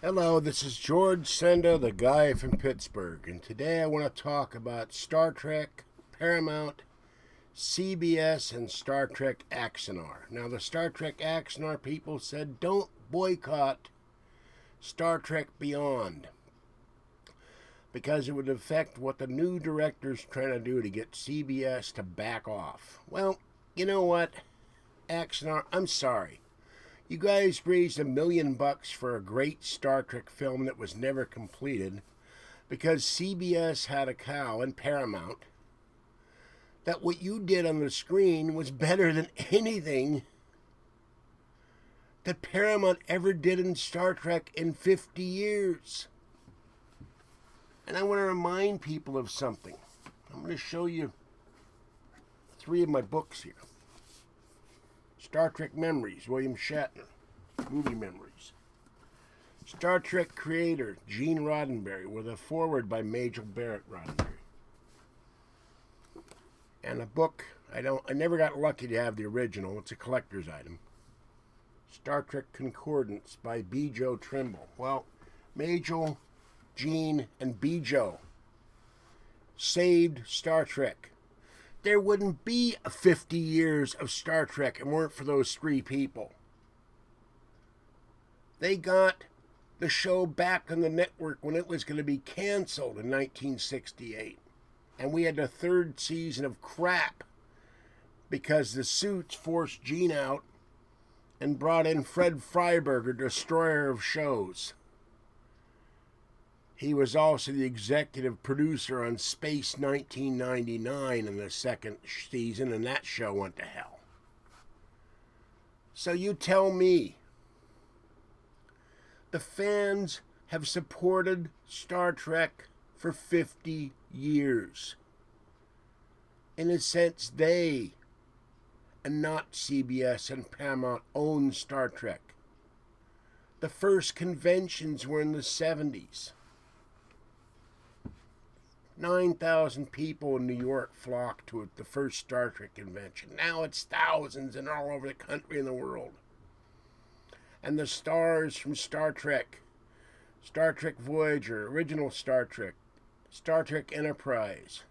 Hello, this is George Senda, the guy from Pittsburgh, and today I want to talk about Star Trek, Paramount, CBS, and Star Trek Axanar. Now, the Star Trek Axanar people said don't boycott Star Trek Beyond because it would affect what the new director's trying to do to get CBS to back off. Well, you know what, Axanar, I'm sorry. You guys raised $1 million for a great Star Trek film that was never completed because CBS had a cow and Paramount that what you did on the screen was better than anything that Paramount ever did in Star Trek in 50 years. And I want to remind people of something. I'm going to show you 3 of my books here. Star Trek Memories, William Shatner, Movie Memories. Star Trek creator, Gene Roddenberry, with a foreword by Majel Barrett Roddenberry. And a book, I never got lucky to have the original, it's a collector's item. Star Trek Concordance by B. Joe Trimble. Well, Majel, Gene, and B. Joe saved Star Trek. There wouldn't be 50 years of Star Trek if it weren't for those 3 people. They got the show back on the network when it was going to be canceled in 1968. And we had the 3rd season of crap because the suits forced Gene out and brought in Fred Freiberger, destroyer of shows. He was also the executive producer on Space 1999 in the 2nd season, and that show went to hell. So you tell me, the fans have supported Star Trek for 50 years. In a sense, they, and not CBS and Paramount, own Star Trek. The first conventions were in the 70s. 9,000 people in New York flocked to it, the first Star Trek convention. Now it's thousands and all over the country and the world. And the stars from Star Trek Voyager, original Star Trek Enterprise,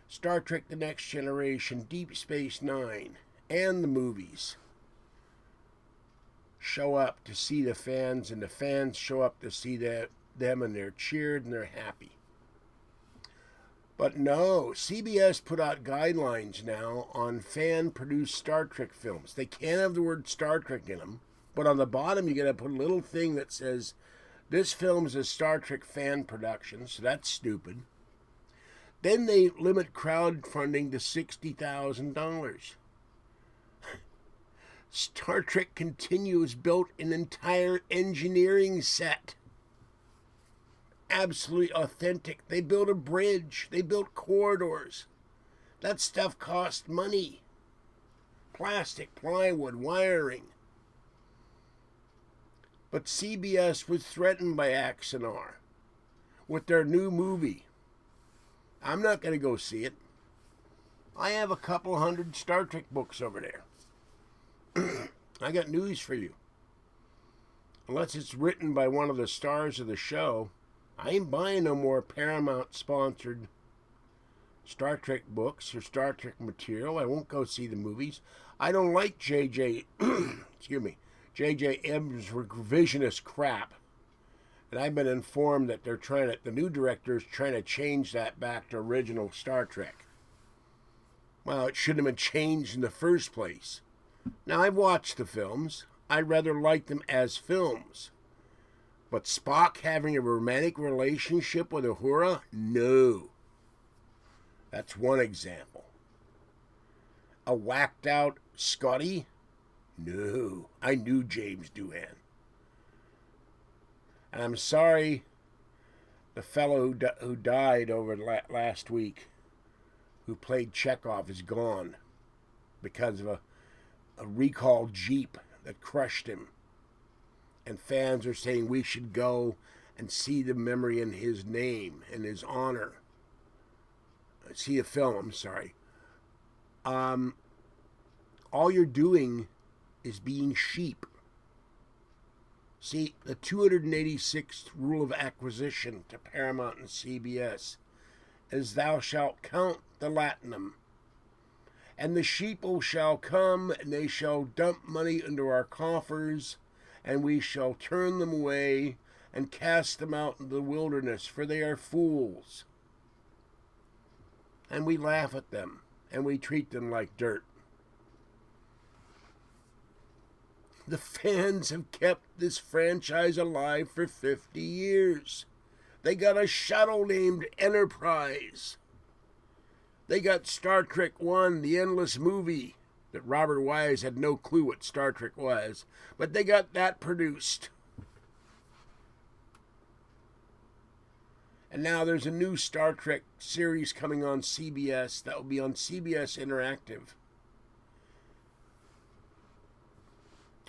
Star Trek The Next Generation, Deep Space Nine, and the movies show up to see the fans, and the fans show up to see them, and they're cheered and they're happy. But no, CBS put out guidelines now on fan-produced Star Trek films. They can't have the word Star Trek in them, but on the bottom you got to put a little thing that says, this film is a Star Trek fan production, so that's stupid. Then they limit crowdfunding to $60,000. Star Trek Continues built an entire engineering set. Absolutely authentic. They built a bridge. They built corridors. That stuff cost money. Plastic, plywood, wiring. But CBS was threatened by Axanar with their new movie. I'm not going to go see it. I have a couple hundred Star Trek books over there. I got news for you. Unless it's written by one of the stars of the show, I ain't buying no more Paramount-sponsored Star Trek books or Star Trek material. I won't go see the movies. I don't like J.J. Abrams' revisionist crap. And I've been informed that the new director is trying to change that back to original Star Trek. Well, it shouldn't have been changed in the first place. Now, I've watched the films. I rather like them as films. But Spock having a romantic relationship with Uhura? No. That's one example. A whacked out Scotty? No. I knew James Doohan. And I'm sorry the fellow who died over last week, who played Chekhov, is gone because of a recalled Jeep that crushed him. And fans are saying we should go and see the memory in his name, in his honor. See a film, I'm sorry. All you're doing is being sheep. See, the 286th rule of acquisition to Paramount and CBS is thou shalt count the latinum. And the sheeple shall come, and they shall dump money into our coffers, and we shall turn them away and cast them out into the wilderness, for they are fools. And we laugh at them, and we treat them like dirt. The fans have kept this franchise alive for 50 years. They got a shuttle named Enterprise. They got Star Trek I, the endless movie, that Robert Wise had no clue what Star Trek was, but they got that produced. And now there's a new Star Trek series coming on CBS that will be on CBS Interactive.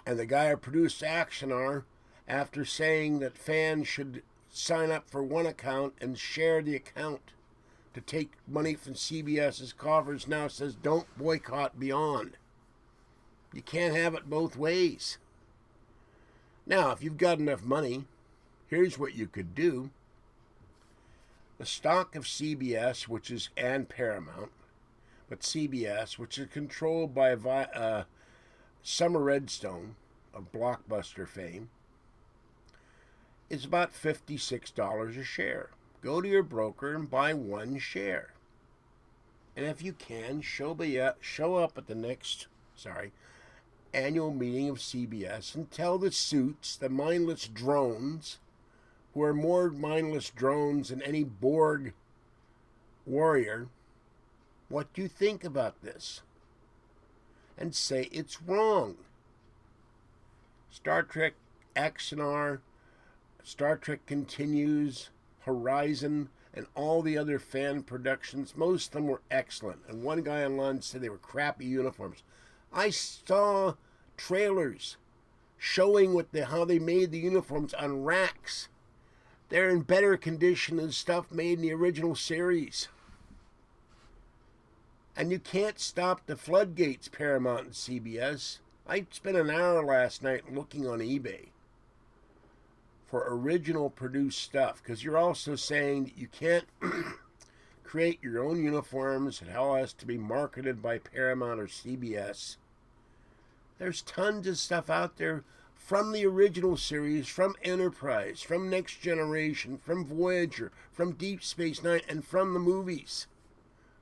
And the guy who produced Axanar, after saying that fans should sign up for one account and share the account to take money from CBS's coffers, now says don't boycott Beyond. You can't have it both ways. Now, if you've got enough money, here's what you could do. The stock of CBS, and Paramount, but CBS, which is controlled by Summer Redstone of Blockbuster fame, is about $56 a share. Go to your broker and buy one share. And if you can, show up at the next annual meeting of CBS and tell the suits, the mindless drones, who are more mindless drones than any Borg warrior, what do you think about this? And say it's wrong. Star Trek Axanar, Star Trek Continues, Horizon, and all the other fan productions, most of them were excellent. And one guy online said they were crappy uniforms. I saw trailers showing how they made the uniforms on racks. They're in better condition than stuff made in the original series. And you can't stop the floodgates, Paramount and CBS. I spent an hour last night looking on eBay for original produced stuff, because you're also saying that you can't create your own uniforms. It all has to be marketed by Paramount or CBS. There's tons of stuff out there from the original series, from Enterprise, from Next Generation, from Voyager, from Deep Space Nine, and from the movies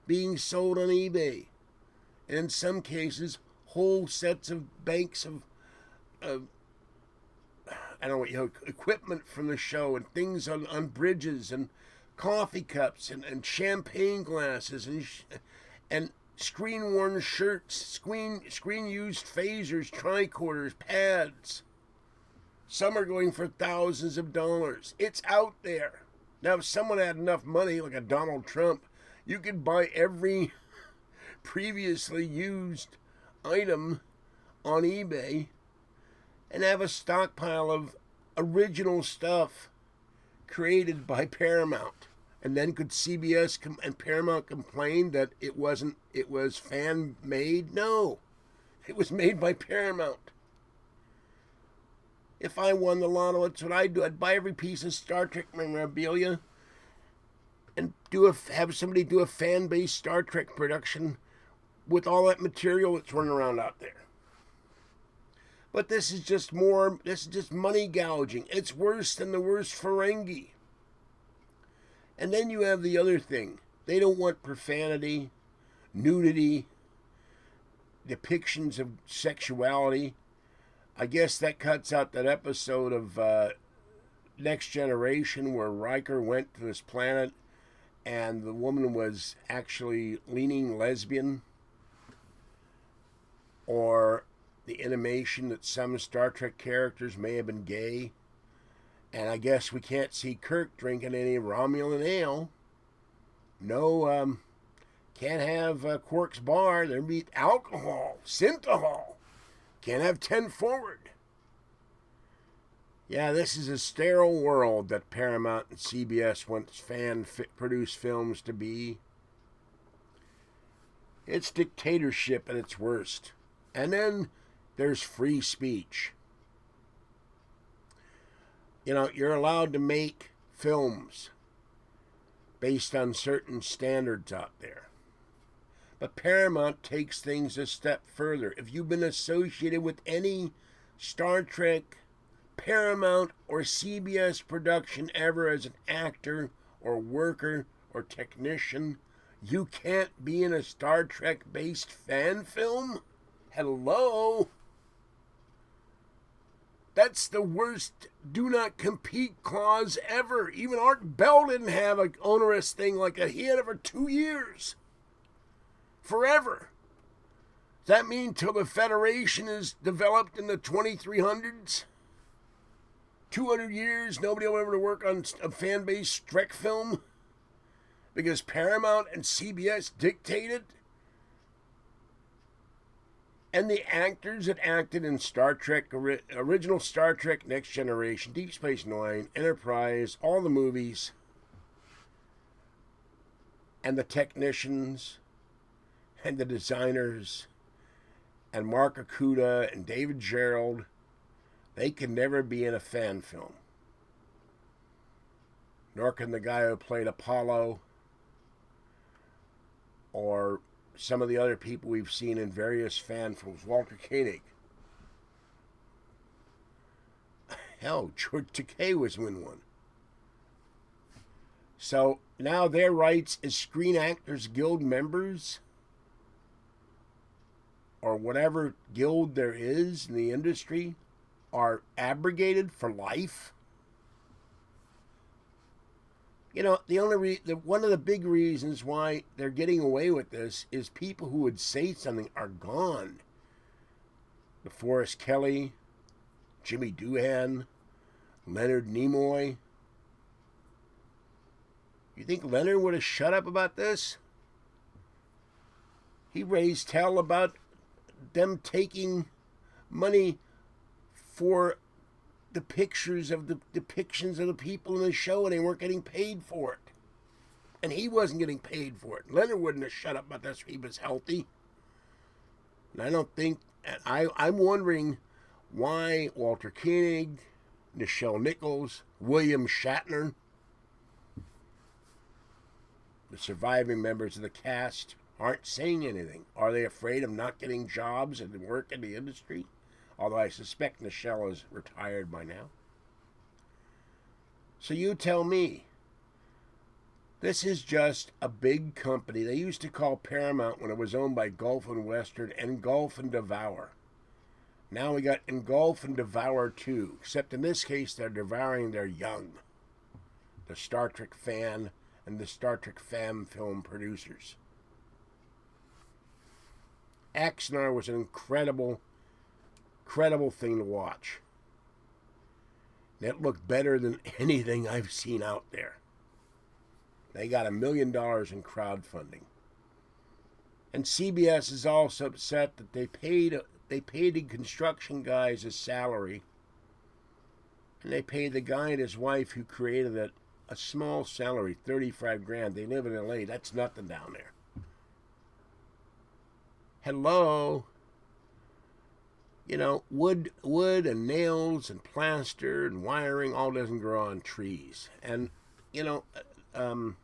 being sold on eBay. And in some cases, whole sets of banks of equipment from the show, and things on bridges, and coffee cups, and champagne glasses, and screen-worn shirts, screen-used phasers, tricorders, pads. Some are going for thousands of dollars. It's out there. Now, if someone had enough money, like a Donald Trump, you could buy every previously used item on eBay and have a stockpile of original stuff created by Paramount. And then could CBS and Paramount complain that it was fan-made? No. It was made by Paramount. If I won the lotto, that's what I'd do. I'd buy every piece of Star Trek memorabilia and have somebody do a fan-based Star Trek production with all that material that's running around out there. But this is just money gouging. It's worse than the worst Ferengi. And then you have the other thing. They don't want profanity, nudity, depictions of sexuality. I guess that cuts out that episode of Next Generation where Riker went to this planet and the woman was actually leaning lesbian. Or the intimation that some Star Trek characters may have been gay. And I guess we can't see Kirk drinking any Romulan ale. No, can't have Quark's bar. There'd be alcohol, synthahol. Can't have 10 forward. Yeah, this is a sterile world that Paramount and CBS wants fan-produced films to be. It's dictatorship at its worst. And then there's free speech. You know, you're allowed to make films based on certain standards out there. But Paramount takes things a step further. If you've been associated with any Star Trek, Paramount, or CBS production ever as an actor or worker or technician, you can't be in a Star Trek-based fan film? Hello? That's the worst do not compete clause ever. Even Art Bell didn't have an onerous thing like that. He had it for 2 years. Forever. Does that mean till the Federation is developed in the 2300s? 200 years, nobody will ever work on a fan-based Trek film? Because Paramount and CBS dictated? And the actors that acted in Star Trek, original Star Trek, Next Generation, Deep Space Nine, Enterprise, all the movies, and the technicians, and the designers, and Mark Okuda, and David Gerrold, they can never be in a fan film. Nor can the guy who played Apollo, or some of the other people we've seen in various fan films. Walter Koenig. Hell, George Takei was in one. So now their rights as Screen Actors Guild members, or whatever guild there is in the industry, are abrogated for life. You know, one of the big reasons why they're getting away with this is people who would say something are gone. DeForest Kelley, Jimmy Doohan, Leonard Nimoy. You think Leonard would have shut up about this? He raised hell about them taking money for the pictures of the depictions of the people in the show, and they weren't getting paid for it. And he wasn't getting paid for it. Leonard wouldn't have shut up about this if he was healthy. And I don't think... I'm wondering why Walter Koenig, Nichelle Nichols, William Shatner, the surviving members of the cast, aren't saying anything. Are they afraid of not getting jobs and work in the industry? Although I suspect Nichelle is retired by now. So you tell me. This is just a big company. They used to call Paramount, when it was owned by Gulf and Western, Engulf and Devour. Now we got Engulf and Devour 2. Except in this case, they're devouring their young. The Star Trek fan and the Star Trek fan film producers. Axanar was an incredible thing to watch. It looked better than anything I've seen out there. They got $1 million in crowdfunding. And CBS is also upset that they paid the construction guys his salary, and they paid the guy and his wife who created it a small salary, $35,000. They live in LA. That's nothing down there. Hello. You know, wood and nails and plaster and wiring all doesn't grow on trees. And, you know, the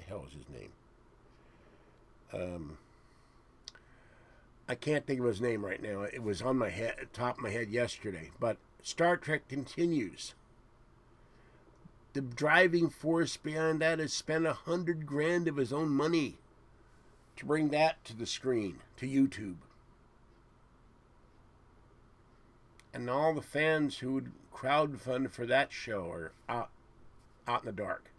hell is his name? I can't think of his name right now. It was on my head, top of my head yesterday. But Star Trek continues. The driving force behind that is spend $100,000 of his own money to bring that to the screen, to YouTube. And all the fans who would crowdfund for that show are out in the dark.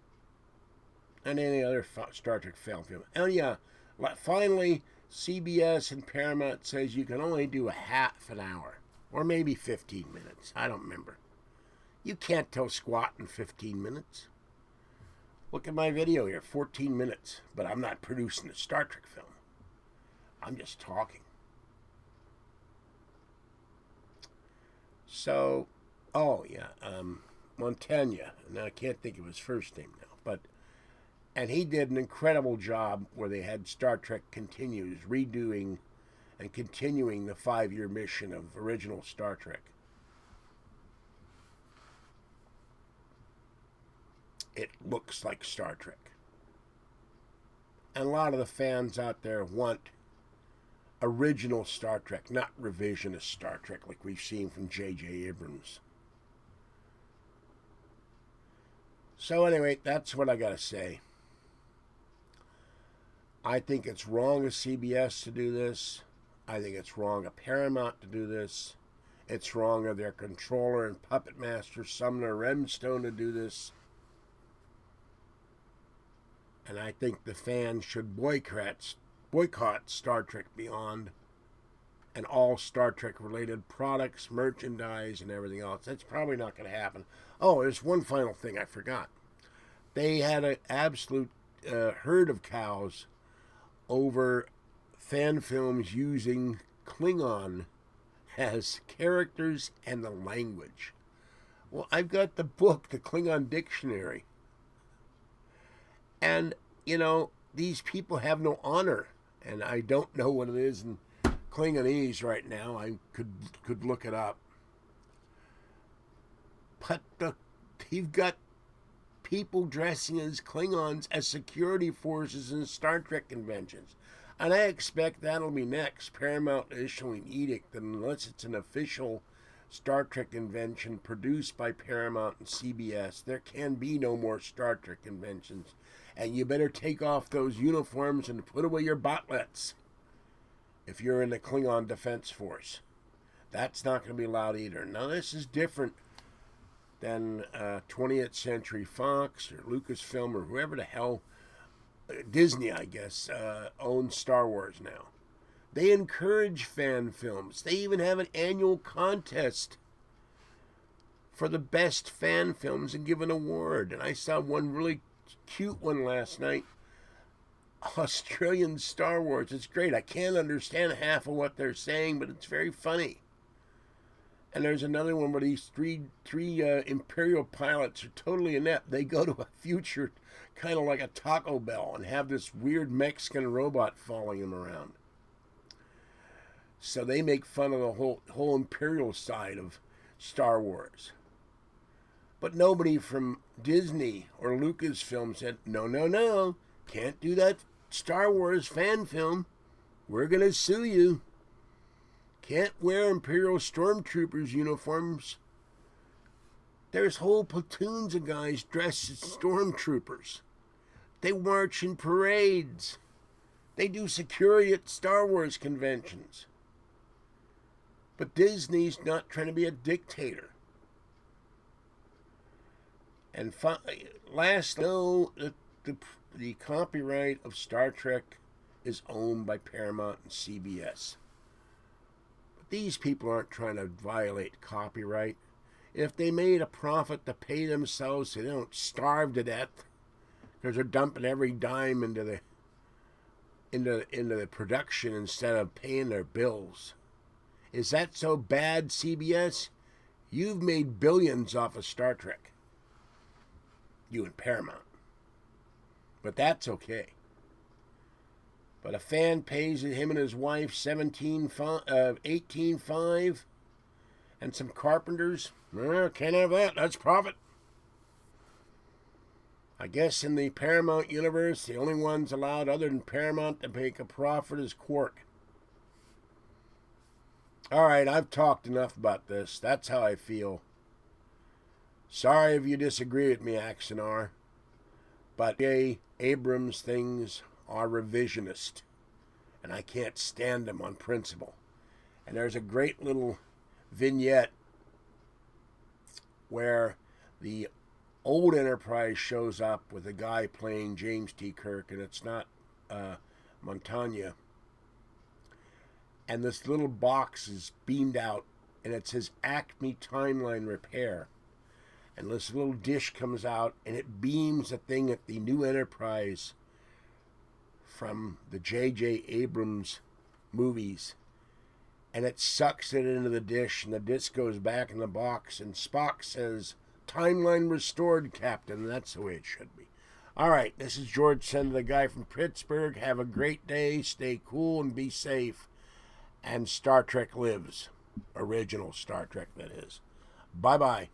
And any other Star Trek film. And yeah, finally, CBS and Paramount says you can only do a half an hour. Or maybe 15 minutes. I don't remember. You can't tell squat in 15 minutes. Look at my video here, 14 minutes. But I'm not producing a Star Trek film. I'm just talking. So, Montaigne, and I can't think of his first name now, and he did an incredible job where they had Star Trek Continues, redoing and continuing the 5-year mission of original Star Trek. it looks like Star Trek. And a lot of the fans out there want original Star Trek, not revisionist Star Trek like we've seen from J.J. Abrams. So anyway, that's what I got to say. I think it's wrong of CBS to do this. I think it's wrong of Paramount to do this. It's wrong of their controller and puppet master, Sumner Redstone, to do this. And I think the fans should boycott Star Trek Beyond and all Star Trek related products, merchandise, and everything else. That's probably not going to happen. Oh, there's one final thing I forgot. They had an absolute herd of cows over fan films using Klingon as characters and the language. Well, I've got the book, the Klingon Dictionary. And, you know, these people have no honor. And I don't know what it is in Klingonese right now. I could look it up. But you've got people dressing as Klingons as security forces in Star Trek conventions. And I expect that'll be next. Paramount issuing an edict that unless it's an official Star Trek convention produced by Paramount and CBS, there can be no more Star Trek conventions. And you better take off those uniforms and put away your botlets if you're in the Klingon Defense Force. That's not going to be allowed either. Now, this is different than 20th Century Fox or Lucasfilm or whoever the hell, Disney, I guess, owns Star Wars now. They encourage fan films. They even have an annual contest for the best fan films and give an award. And I saw one really cute one last night. Australian Star Wars. It's great. I can't understand half of what they're saying, but it's very funny. And there's another one where these three Imperial pilots are totally inept. They go to a future kind of like a Taco Bell and have this weird Mexican robot following them around. So they make fun of the whole Imperial side of Star Wars. But nobody from Disney or Lucasfilm said, no, can't do that Star Wars fan film. We're going to sue you. Can't wear Imperial Stormtroopers uniforms. There's whole platoons of guys dressed as Stormtroopers. They march in parades. They do security at Star Wars conventions. But Disney's not trying to be a dictator. And last, no, the copyright of Star Trek is owned by Paramount and CBS. But these people aren't trying to violate copyright. If they made a profit to pay themselves so they don't starve to death, because they're dumping every dime into the production instead of paying their bills. Is that so bad, CBS? You've made billions off of Star Trek. You and Paramount. But that's okay. But a fan pays him and his wife $18,500 and some carpenters. Can't have that. That's profit. I guess in the Paramount universe, the only ones allowed other than Paramount to make a profit is Quark. All right, I've talked enough about this. That's how I feel. Sorry if you disagree with me, Axanar. But J. Abrams things are revisionist. And I can't stand them on principle. And there's a great little vignette where the old Enterprise shows up with a guy playing James T. Kirk, and it's not Montagna. And this little box is beamed out, and it says Acme Timeline Repair. And this little dish comes out, and it beams a thing at the new Enterprise from the J.J. Abrams movies. And it sucks it into the dish, and the disc goes back in the box, and Spock says, "Timeline restored, Captain." That's the way it should be. All right, this is George Sender, the guy from Pittsburgh. Have a great day. Stay cool and be safe. And Star Trek lives. Original Star Trek, that is. Bye-bye.